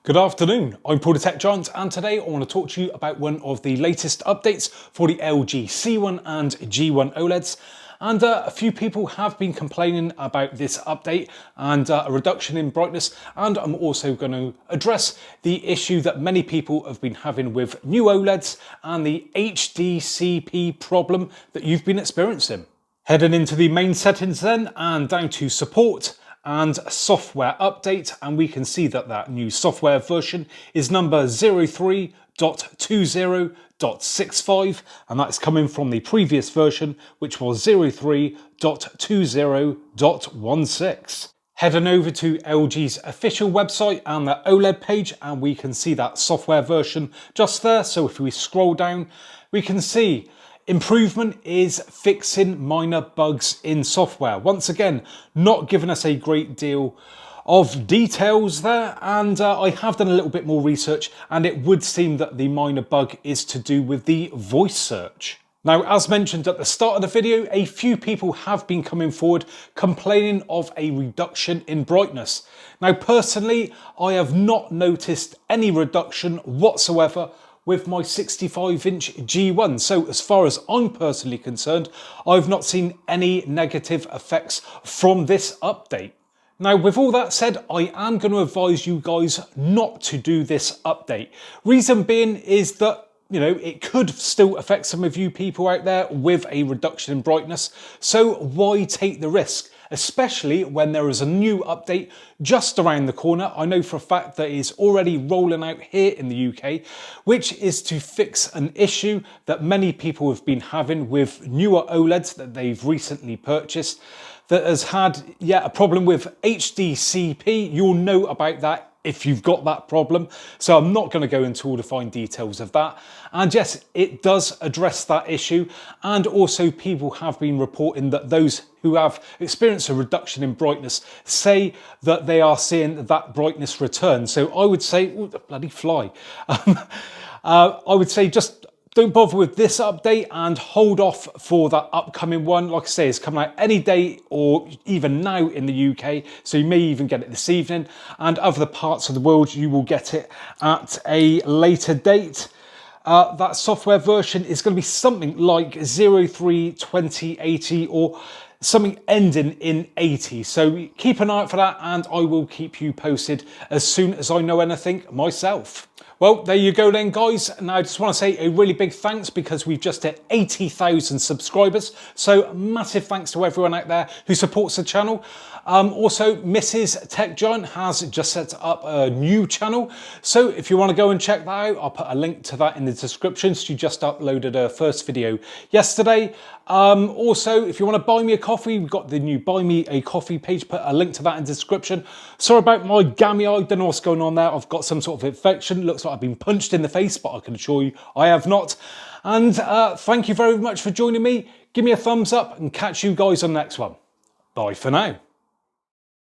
Good afternoon, I'm Paul the Tech Giant, and today I want to talk to you about one of the latest updates for the LG C1 and G1 OLEDs. And a few people have been complaining about this update and a reduction in brightness, and I'm also going to address the issue that many people have been having with new OLEDs and the HDCP problem that you've been experiencing. Heading into the main settings then, and down to support and software update, and we can see that that new software version is number 03.20.65, and that's coming from the previous version, which was 03.20.16. Heading over to LG's official website and the OLED page, and we can see that software version just there. So if we scroll down, we can see improvement is fixing minor bugs in software. Once again, not giving us a great deal of details there, and I have done a little bit more research, and it would seem that the minor bug is to do with the voice search. Now, as mentioned at the start of the video, a few people have been coming forward complaining of a reduction in brightness. Now, personally, I have not noticed any reduction whatsoever with my 65-inch G1. So as far as I'm personally concerned, I've not seen any negative effects from this update. Now, with all that said, I am going to advise you guys not to do this update. Reason being is that, you know, it could still affect some of you people out there with a reduction in brightness. So why take the risk? Especially when there is a new update just around the corner. I know for a fact that it's already rolling out here in the UK, which is to fix an issue that many people have been having with newer OLEDs that they've recently purchased that has had, a problem with HDCP. You'll know about that if you've got that problem. So I'm not going to go into all the fine details of that. And yes, it does address that issue. And also people have been reporting that those who have experienced a reduction in brightness say that they are seeing that brightness return. So I would say, oh, the bloody fly. I would say just don't bother with this update and hold off for that upcoming one. Like I say, it's coming out any day or even now in the UK. So you may even get it this evening, and other parts of the world, you will get it at a later date. That software version is going to be something like 03.20.80 or something ending in 80. So keep an eye out for that, and I will keep you posted as soon as I know anything myself. Well, there you go then, guys. Now, I just want to say a really big thanks because we've just hit 80,000 subscribers. So massive thanks to everyone out there who supports the channel. Also, Mrs. Tech Giant has just set up a new channel. So if you want to go and check that out, I'll put a link to that in the description. She just uploaded her first video yesterday. Also, if you want to buy me a coffee, we've got the new Buy Me a Coffee page. Put a link to that in the description. Sorry about my gammy eye. Don't know what's going on there. I've got some sort of infection. Looks like I've been punched in the face, but I can assure you I have not. And thank you very much for joining me. Give me a thumbs up and catch you guys on the next one. Bye for now.